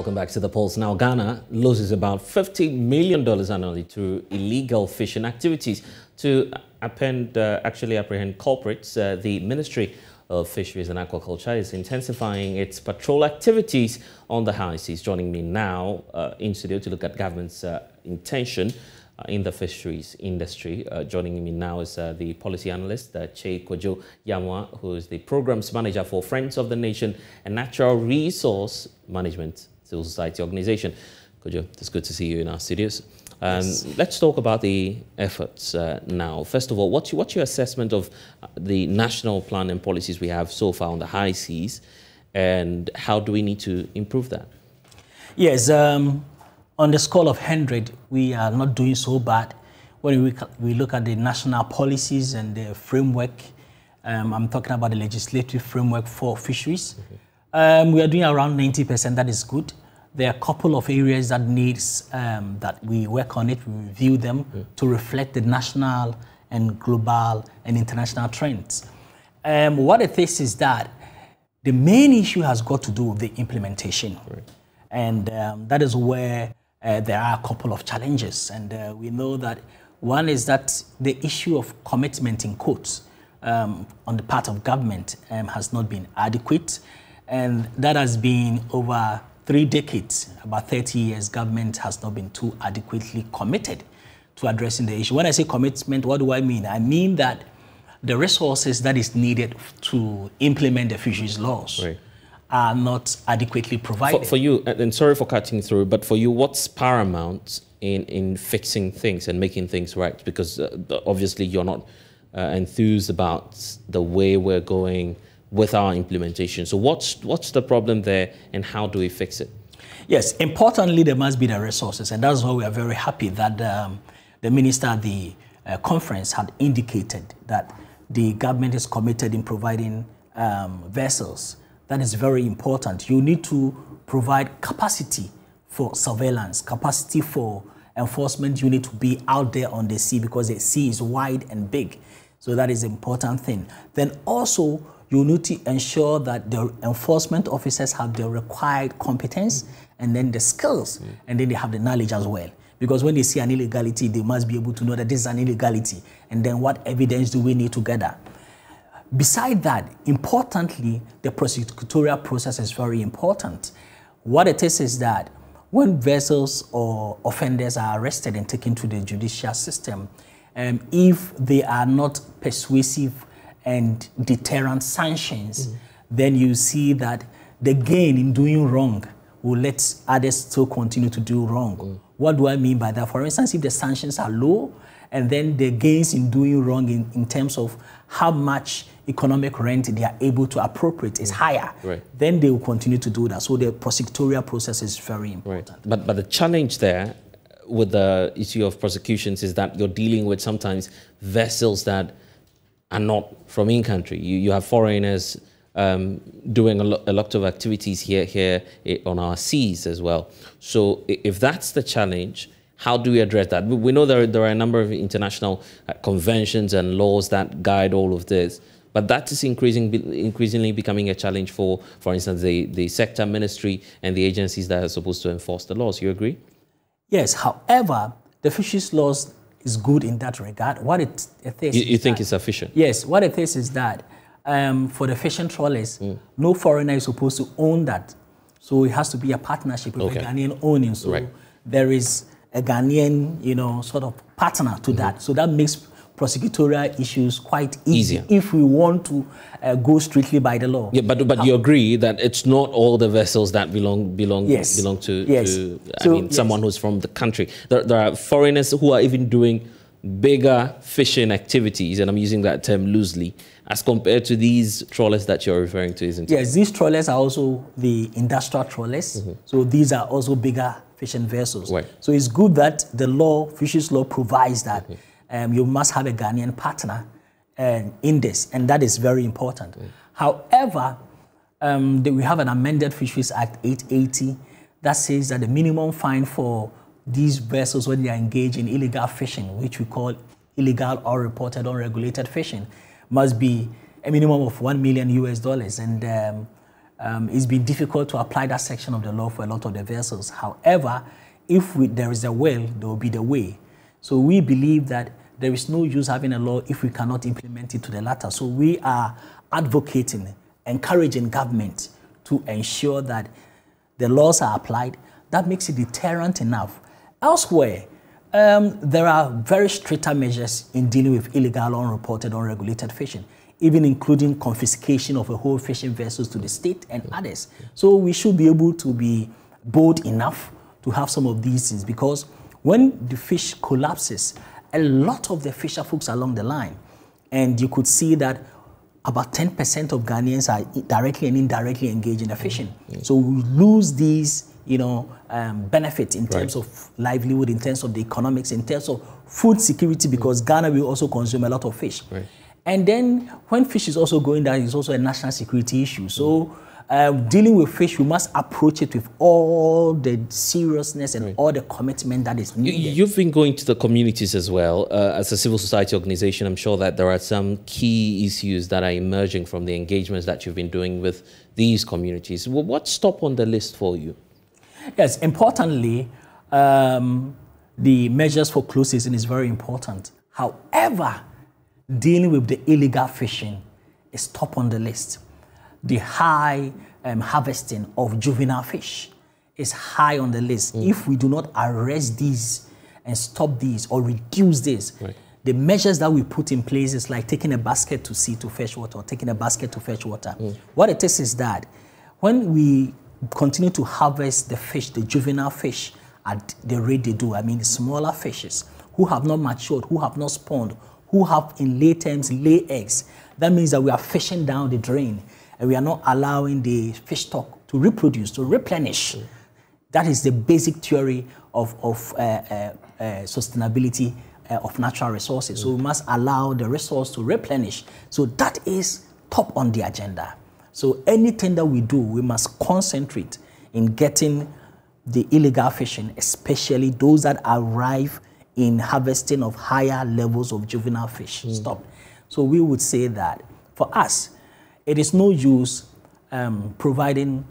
Welcome back to The Pulse. Now, Ghana loses about $50 million annually through illegal fishing activities. To actually apprehend culprits, the Ministry of Fisheries and Aquaculture is intensifying its patrol activities on the high seas. Joining me now in studio to look at government's intention in the fisheries industry. Joining me now is the policy analyst, Che Kojo Yamwa, who is the programs manager for Friends of the Nation and Natural Resource Management Civil Society Organization. Kojo, it's good to see you in our studios. Yes. Let's talk about the efforts now. First of all, what's your assessment of the national plan and policies we have so far on the high seas, and how do we need to improve that? Yes, on the scale of 100, we are not doing so bad. When we look at the national policies and the framework, I'm talking about the legislative framework for fisheries. We are doing around 90%, that is good. There are a couple of areas that needs that we work on it, we review them to reflect the national and global and international trends. What it is that the main issue has got to do with the implementation. And that is where there are a couple of challenges. And we know that one is that the issue of commitment in quotes on the part of government has not been adequate. And that has been over 3 decades, about 30 years, government has not been too adequately committed to addressing the issue. When I say commitment, what do I mean? I mean that the resources that is needed to implement the fisheries laws are not adequately provided. For you, and sorry for cutting through, but for you, what's paramount in fixing things and making things right? Because obviously you're not enthused about the way we're going with our implementation. So what's the problem there, and how do we fix it? Yes, importantly, there must be the resources, and that's why we are very happy that the minister at the conference had indicated that the government is committed in providing vessels. That is very important. You need to provide capacity for surveillance, capacity for enforcement. You need to be out there on the sea because the sea is wide and big. So that is an important thing. Then also, you need to ensure that the enforcement officers have the required competence and then the skills, and then they have the knowledge as well. Because when they see an illegality, they must be able to know that this is an illegality, and then what evidence do we need to gather. Beside that, importantly, the prosecutorial process is very important. What it is that when vessels or offenders are arrested and taken to the judicial system, if they are not persuasive and deterrent sanctions, then you see that the gain in doing wrong will let others still continue to do wrong. What do I mean by that? For instance, if the sanctions are low, and then the gains in doing wrong in terms of how much economic rent they are able to appropriate is higher, then they will continue to do that. So the prosecutorial process is very important. But the challenge there with the issue of prosecutions is that you're dealing with sometimes vessels that are not from in-country. You have foreigners doing a lot of activities here on our seas as well. So if that's the challenge, how do we address that? We know there are a number of international conventions and laws that guide all of this, but that is increasingly becoming a challenge for instance, the sector ministry and the agencies that are supposed to enforce the laws. You agree? Yes. However, the fisheries laws is good in that regard. What it is, you think it's sufficient? Yes. What it is that for the fishing trawlers, no foreigner is supposed to own that. So it has to be a partnership with a Ghanaian owning. So there is a Ghanaian, sort of partner to that. So that makes prosecutorial issues quite easy if we want to go strictly by the law. Yeah, but you agree that it's not all the vessels that belong to someone who's from the country. There are foreigners who are even doing bigger fishing activities, and I'm using that term loosely, as compared to these trawlers that you're referring to, isn't it? Yes, these trawlers are also the industrial trawlers. So these are also bigger fishing vessels. So it's good that the law, fisheries law, provides that you must have a Ghanaian partner in this, and that is very important. However, we have an amended Fisheries Act 880 that says that the minimum fine for these vessels when they are engaged in illegal fishing, which we call illegal or reported unregulated fishing, must be a minimum of $1 million US. And it's been difficult to apply that section of the law for a lot of the vessels. However, if there is a will, there will be the way. So we believe that there is no use having a law if we cannot implement it to the latter. So we are advocating, encouraging government to ensure that the laws are applied. That makes it deterrent enough. Elsewhere, there are very stricter measures in dealing with illegal, unreported, unregulated fishing, even including confiscation of a whole fishing vessels to the state and others. So we should be able to be bold enough to have some of these things, because when the fish collapses, a lot of the fisher folks along the line, and you could see that about 10% of Ghanaians are directly and indirectly engaged in the fishing. So we lose these, benefits in terms of livelihood, in terms of the economics, in terms of food security, because Ghana will also consume a lot of fish. And then when fish is also going down, it's also a national security issue. So dealing with fish, we must approach it with all the seriousness and all the commitment that is needed. You've been going to the communities as well. As a civil society organization, I'm sure that there are some key issues that are emerging from the engagements that you've been doing with these communities. Well, what's top on the list for you? Yes, importantly, the measures for close season is very important. However, dealing with the illegal fishing is top on the list. The high harvesting of juvenile fish is high on the list. If we do not arrest these and stop these or reduce this, the measures that we put in place is like taking a basket to sea to fetch water, or taking a basket to fetch water. What it is that when we continue to harvest the fish, the juvenile fish, at the rate they do, I mean the smaller fishes who have not matured, who have not spawned, who have in lay terms lay eggs, that means that we are fishing down the drain and we are not allowing the fish stock to reproduce, to replenish. That is the basic theory of sustainability of natural resources. So we must allow the resource to replenish. So that is top on the agenda. So anything that we do, we must concentrate in getting the illegal fishing, especially those that arrive in harvesting of higher levels of juvenile fish, stopped. So we would say that for us, it is no use providing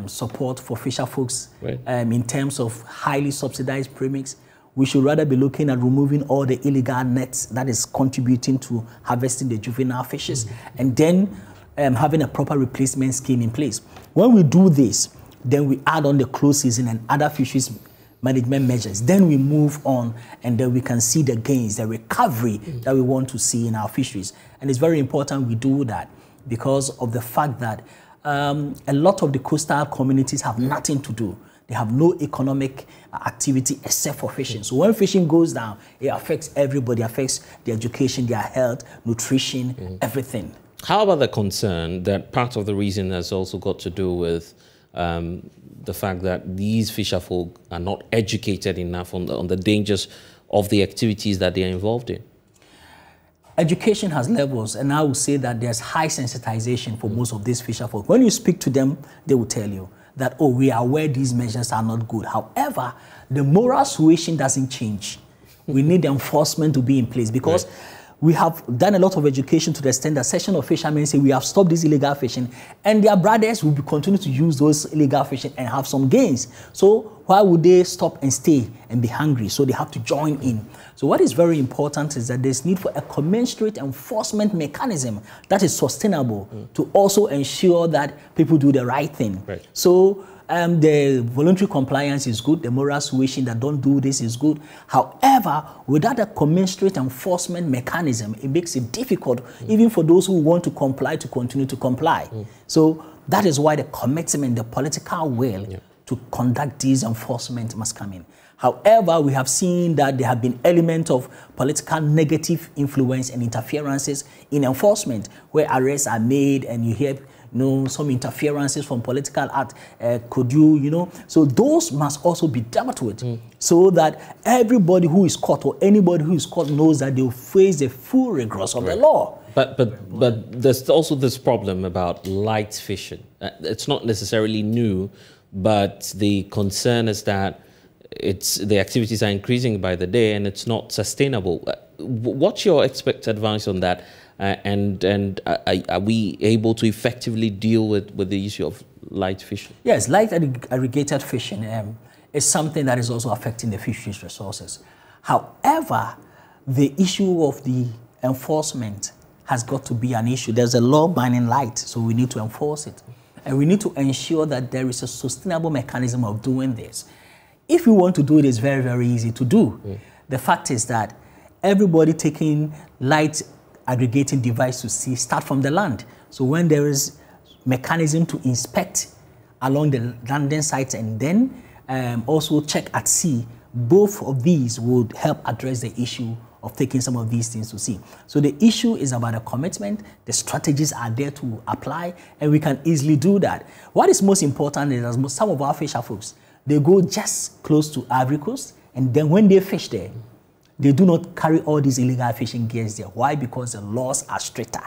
support for fisher folks in terms of highly subsidized premix. We should rather be looking at removing all the illegal nets that is contributing to harvesting the juvenile fishes, and then having a proper replacement scheme in place. When we do this, then we add on the close season and other fisheries management measures. Then we move on, and then we can see the gains, the recovery that we want to see in our fisheries. And it's very important we do that because of the fact that a lot of the coastal communities have nothing to do. They have no economic activity except for fishing. So when fishing goes down, it affects everybody, affects their education, their health, nutrition, everything. How about the concern that part of the reason has also got to do with the fact that these fisher folk are not educated enough on the dangers of the activities that they are involved in? Education has levels, and I would say that there's high sensitization for most of these fisher folk. When you speak to them, they will tell you that, oh, we are aware these measures are not good. However, the moral suasion doesn't change. We need the enforcement to be in place because we have done a lot of education to the extent that section of fishermen say we have stopped this illegal fishing, and their brothers will continue to use those illegal fishing and have some gains. So why would they stop and stay and be hungry? So they have to join in. So what is very important is that there's need for a commensurate enforcement mechanism that is sustainable to also ensure that people do the right thing. So the voluntary compliance is good. The moral suasion that don't do this is good. However, without a commensurate enforcement mechanism, it makes it difficult even for those who want to comply to continue to comply. So that is why the commitment, the political will to conduct these enforcement must come in. However, we have seen that there have been elements of political negative influence and interferences in enforcement, where arrests are made and you hear some interferences from political act. So those must also be dealt with so that everybody who is caught or anybody who is caught knows that they will face the full rigors of the law. But there's also this problem about light fishing. It's not necessarily new, but the concern is that the activities are increasing by the day and it's not sustainable. What's your expected advice on that? and are we able to effectively deal with the issue of light fishing? Yes, light aggregated fishing is something that is also affecting the fisheries resources. However, the issue of the enforcement has got to be an issue. There's a law banning light, so we need to enforce it. And we need to ensure that there is a sustainable mechanism of doing this. If we want to do it, it's very, very easy to do. The fact is that everybody taking light aggregating device to sea start from the land. So when there is mechanism to inspect along the landing sites and then also check at sea, both of these would help address the issue of taking some of these things to sea. So the issue is about a commitment. The strategies are there to apply, and we can easily do that. What is most important is that some of our fisher folks, they go just close to Ivory Coast, and then when they fish there, they do not carry all these illegal fishing gears there. Why? Because the laws are stricter.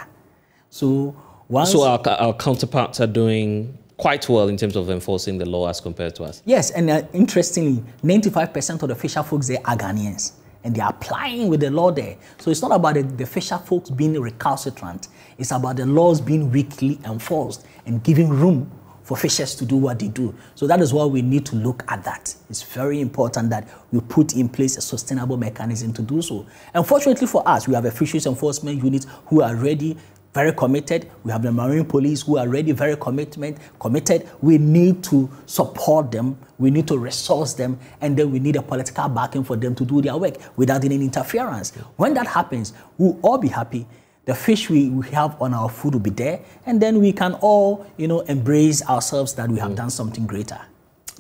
So our counterparts are doing quite well in terms of enforcing the law as compared to us. Yes, and interestingly, 95% of the fisher folks there are Ghanaians, and they are applying with the law there. So it's not about the fisher folks being recalcitrant. It's about the laws being weakly enforced and giving room for fishers to do what they do. So that is why we need to look at that. It's very important that we put in place a sustainable mechanism to do so. Unfortunately for us, we have a fisheries enforcement unit who are ready, very committed. We have the Marine Police who are ready, very committed. We need to support them. We need to resource them. And then we need a political backing for them to do their work without any interference. When that happens, we'll all be happy. The fish we have on our food will be there. And then we can all, embrace ourselves that we have done something greater.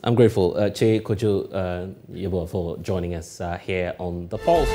I'm grateful, Che Kojo Yeboah, for joining us here on The Pulse.